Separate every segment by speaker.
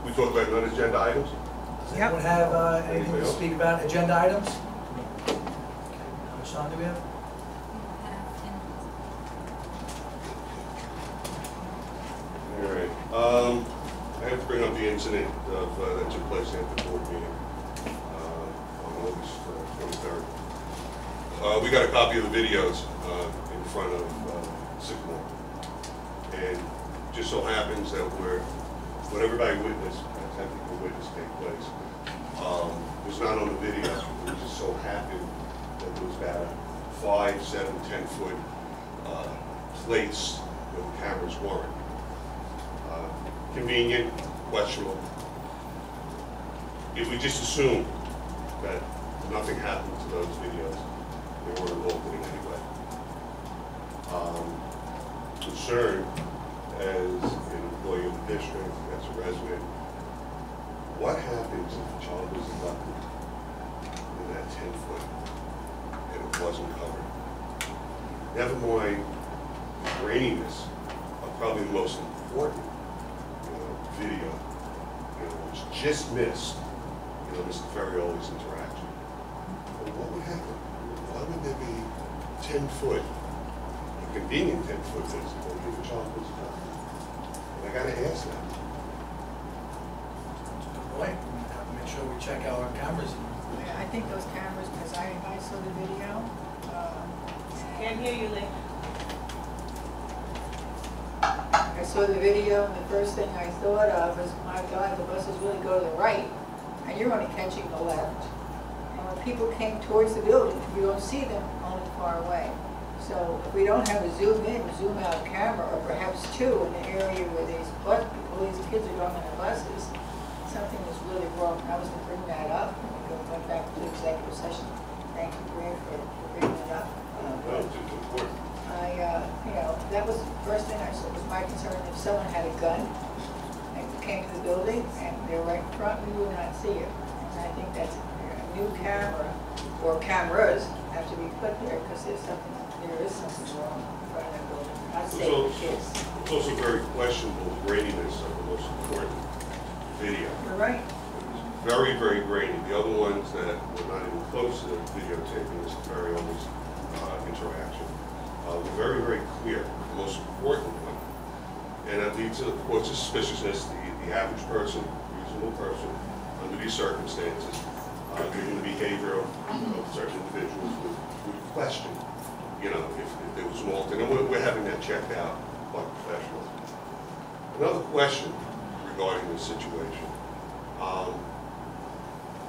Speaker 1: We talked about non-agenda items.
Speaker 2: Does anyone have anything to speak about agenda items? How much time do we have?
Speaker 1: All right. I have to bring up the incident that took place at the board meeting on August 23rd. We got a copy of the videos in front of Sycamore, and just so happens that what everybody witnessed, technical witness take place, was not on the video. It just so happened that there was about 5, 7, 10-foot plates where the cameras weren't. Convenient, questionable. If we just assume that nothing happened to those videos, they weren't involved in any way. Concerned as an employee of the district, as a resident, what happens if a child was abducted in that 10-foot and it wasn't covered? Never mind the graininess of probably the most important video, which just missed, Mr. Ferrioli's interaction. Well, what would happen? Why would there be 10-foot, a convenient 10-foot visible if a child was abducted? And I got to ask that.
Speaker 2: Good point. We have to make sure we check our cameras.
Speaker 3: Yeah, I think those cameras, because I saw the video.
Speaker 4: Can't hear you, Lee.
Speaker 3: I saw the video, and the first thing I thought of was, my God, the buses really go to the right, and you're only catching the left. And when people came towards the building, you don't see them only far away. So if we don't have a zoom in, zoom out camera, or perhaps two in the area where these kids are going on the buses, something is really wrong. I was going to bring that up, and we went back to executive session. Thank you, Greg, for bringing it up. That was the first thing I saw, was my concern. If someone had a gun and came to the building and they were right in front, we would not see it. And I think that's a new camera, or cameras have to be put there, because there is something wrong in front of that building. Not safe for kids.
Speaker 1: It's also very questionable the graininess of the most important video.
Speaker 3: You're right.
Speaker 1: Very, very grainy. The other ones that were not even close to videotaping Mr. Ferrioli's interaction were very, very clear. The most important one, and that leads to, of course, suspiciousness. The average person, reasonable person, under these circumstances, given the behavior of certain individuals, would question, if there was an alternate. And we're having that checked out quite professionally. Another question regarding this situation.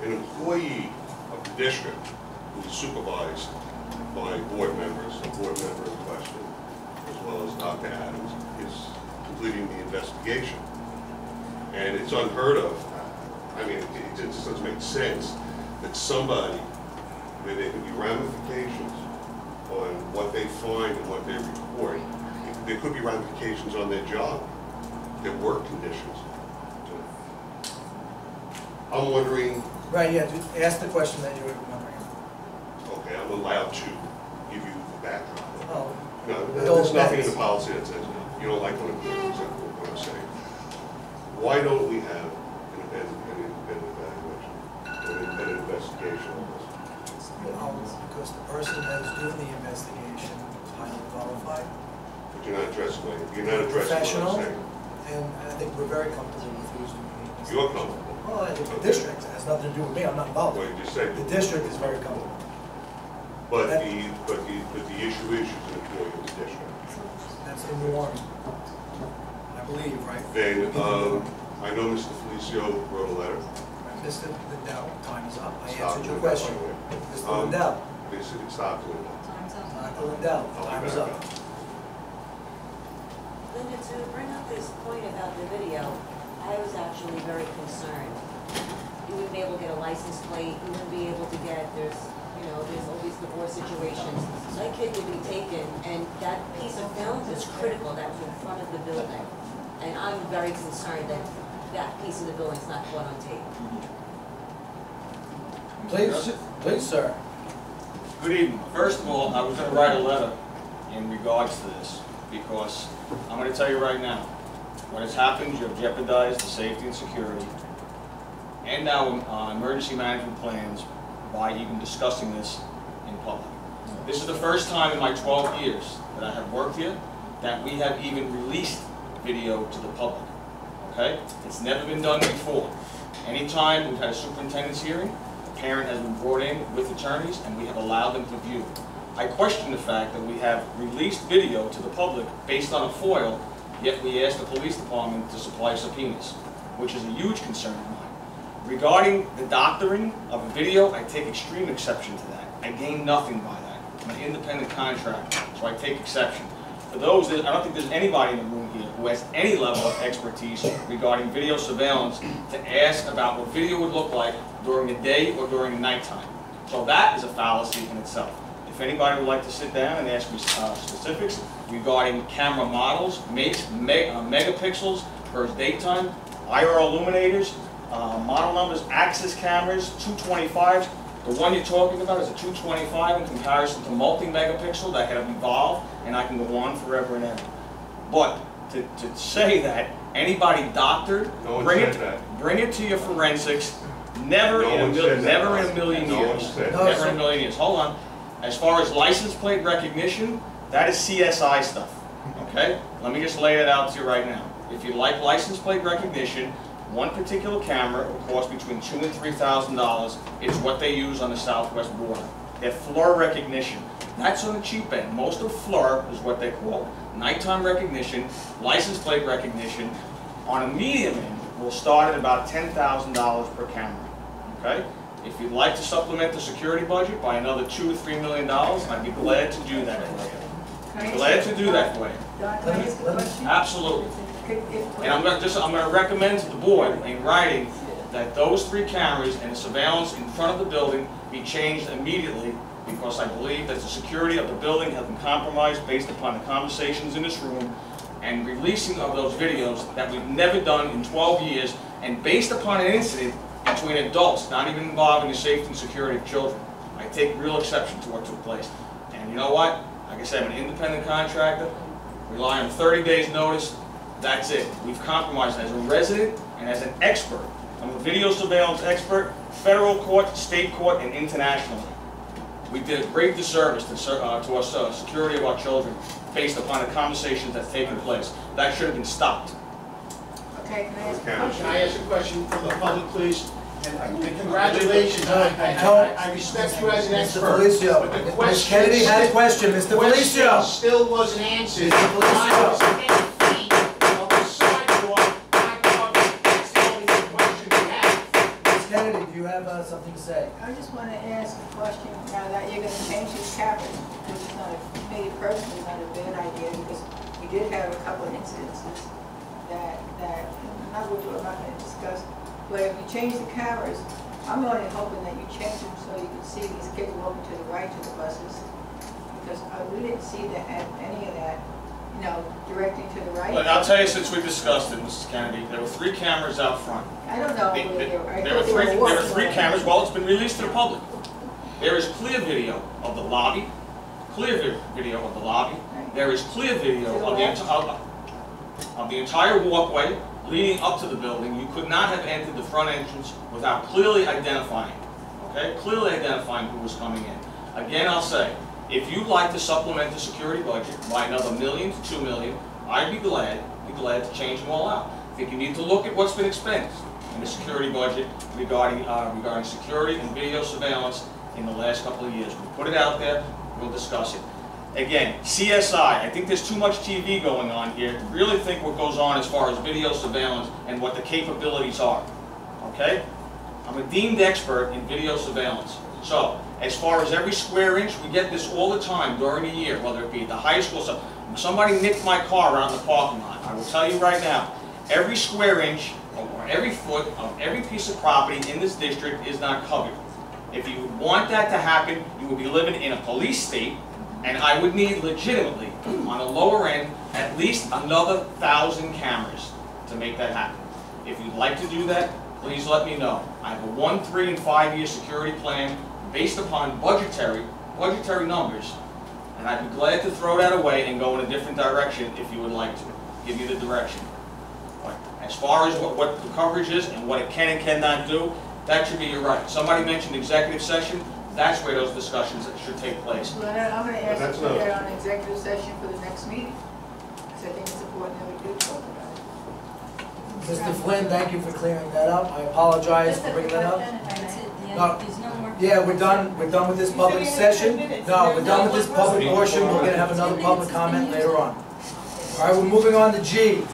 Speaker 1: An employee of the district who is supervised by board members, a board member in question, as well as Dr. Adams, is completing the investigation. And it's unheard of. I mean, it just doesn't make sense that somebody, where there can be ramifications on what they find and what they report, there could be ramifications on their job, their work conditions. I'm wondering.
Speaker 2: Right, yeah, ask the question that you were wondering.
Speaker 1: Okay, I'm allowed to give you the backdrop.
Speaker 2: Oh.
Speaker 1: No, there's nothing in the policy that says you don't like what I'm doing, except what I'm saying. Why don't we have an independent evaluation, an independent investigation on this?
Speaker 2: Because the person that is doing the investigation is highly qualified.
Speaker 1: But you're not addressing what I'm
Speaker 2: Professional,
Speaker 1: saying.
Speaker 2: and I think we're very comfortable with who's doing the investigation.
Speaker 1: You're comfortable.
Speaker 2: Well, I think the district has nothing to do with me. I'm not involved.
Speaker 1: Well, you just said
Speaker 2: the district is very comfortable.
Speaker 1: But the issue is she's an employee of the district.
Speaker 2: That's the norm, I believe, right?
Speaker 1: Then I know Mr. Felicio wrote a letter.
Speaker 2: Mr. Lindell, time is up. I answered your question. Mr. Lindell.
Speaker 1: They said it stopped Lindell.
Speaker 2: Dr. Lindell, time is up.
Speaker 5: Linda, to bring up this point about the video, I was actually very concerned. You wouldn't be able to get a license plate, you wouldn't be able to get, there's always divorce situations. So that kid would be taken, and that piece of film is critical, that was in front of the building. And I'm very concerned that that piece of the building's not caught on tape.
Speaker 2: Please, sir.
Speaker 6: Good evening. First of all, I was going to write a letter in regards to this, because I'm going to tell you right now, What has happened, you have jeopardized the safety and security, and now emergency management plans by even discussing this in public. This is the first time in my 12 years that I have worked here that we have even released video to the public, okay? It's never been done before. Anytime we've had a superintendent's hearing, a parent has been brought in with attorneys and we have allowed them to view. I question the fact that we have released video to the public based on a FOIL, yet we asked the police department to supply subpoenas, which is a huge concern of mine. Regarding the doctoring of a video, I take extreme exception to that. I gain nothing by that. I'm an independent contractor, so I take exception. For those, I don't think there's anybody in the room here who has any level of expertise regarding video surveillance to ask about what video would look like during the day or during the nighttime. So that is a fallacy in itself. If anybody would like to sit down and ask me specifics regarding camera models, megapixels for daytime, IR illuminators, model numbers, axis cameras, 225s. The one you're talking about is a 225 in comparison to multi-megapixel that have evolved, and I can go on forever and ever. But to say that anybody doctored, bring it to your forensics. Never in a million years. Never in a million years. Hold on. As far as license plate recognition, that is CSI stuff. Okay? Let me just lay it out to you right now. If you like license plate recognition, one particular camera will cost between $2,000 and $3,000. It's what they use on the southwest border. They have FLIR recognition. That's on the cheap end. Most of FLIR is what they call nighttime recognition, license plate recognition. On a medium end, we'll start at about $10,000 per camera. Okay? If you'd like to supplement the security budget by another $2 to $3 million, I'd be glad to do that for you. I'd be glad to do that for you.
Speaker 3: Don, can I ask a question?
Speaker 6: Absolutely. And I'm going to recommend to the board in writing that those 3 cameras and the surveillance in front of the building be changed immediately, because I believe that the security of the building has been compromised based upon the conversations in this room and releasing of those videos that we've never done in 12 years, and based upon an incident between adults, not even involving the safety and security of children. I take real exception to what took place. And you know what? Like I said, I'm an independent contractor, rely on 30 days notice. That's it. We've compromised as a resident and as an expert. I'm a video surveillance expert, federal court, state court, and internationally. We did a great disservice to our security of our children based upon the conversations that's taken place. That should have been stopped.
Speaker 3: Okay, can I ask a question?
Speaker 7: Can I ask a question from the public, please? And congratulations, I respect you as an expert.
Speaker 2: Felicio,
Speaker 7: But the
Speaker 2: Ms.
Speaker 7: question
Speaker 2: Kennedy has a question. Mr. Felicio.
Speaker 7: still wasn't answered.
Speaker 2: Mr. Felicio.
Speaker 7: Why was 10 feet of the sidewalk not covered? That's the only question we have.
Speaker 2: Ms. Kennedy, do you have something to say?
Speaker 3: I just want to ask a question now that you're going to change these cameras, which is not, maybe personally, not a bad idea, because we did have a couple of incidences that I'm not going to discuss. But if you change the cameras, I'm only hoping that you change them so you can see these kids walking to the right to the buses, because we didn't see any of that, you know, directing to the right.
Speaker 6: Look, I'll tell you, since we discussed it, Mrs. Kennedy, there were 3 cameras out front.
Speaker 3: I don't know.
Speaker 6: There were 3 cameras. Well, it's been released to the public. There is clear video of the lobby. There is clear video of the entire walkway leading up to the building. You could not have entered the front entrance without clearly identifying, okay? Clearly identifying who was coming in. Again, I'll say, if you'd like to supplement the security budget by another $1 million to $2 million, I'd be glad to change them all out. I think you need to look at what's been expended in the security budget regarding security and video surveillance in the last couple of years. We'll put it out there, we'll discuss it. Again, CSI, I think there's too much TV going on here. Really think what goes on as far as video surveillance and what the capabilities are, okay? I'm a deemed expert in video surveillance. So, as far as every square inch, we get this all the time during the year, whether it be at the high school, so somebody nicked my car around the parking lot. I will tell you right now, every square inch or every foot of every piece of property in this district is not covered. If you would want that to happen, you would be living in a police state, and I would need legitimately, on the lower end, at least another 1,000 cameras to make that happen. If you'd like to do that, please let me know. I have a 1-, 3-, and 5-year security plan based upon budgetary numbers, and I'd be glad to throw that away and go in a different direction if you would like to. Give you the direction. As far as what the coverage is and what it can and cannot do, that should be your right. Somebody mentioned executive session, that's where those discussions should take place.
Speaker 3: Well, I'm gonna ask
Speaker 1: that's
Speaker 3: you to put
Speaker 1: not-
Speaker 3: that on executive session for the next meeting, because I think it's important that we do talk about it.
Speaker 2: Mr. Flynn, thank you for clearing that up. I apologize for bringing that up.
Speaker 8: That's it,
Speaker 2: No.
Speaker 8: there's no more.
Speaker 2: Yeah, we're done with this public session. No, we're done with this public portion. We're gonna have another public comment later on. All right, we're moving on to G.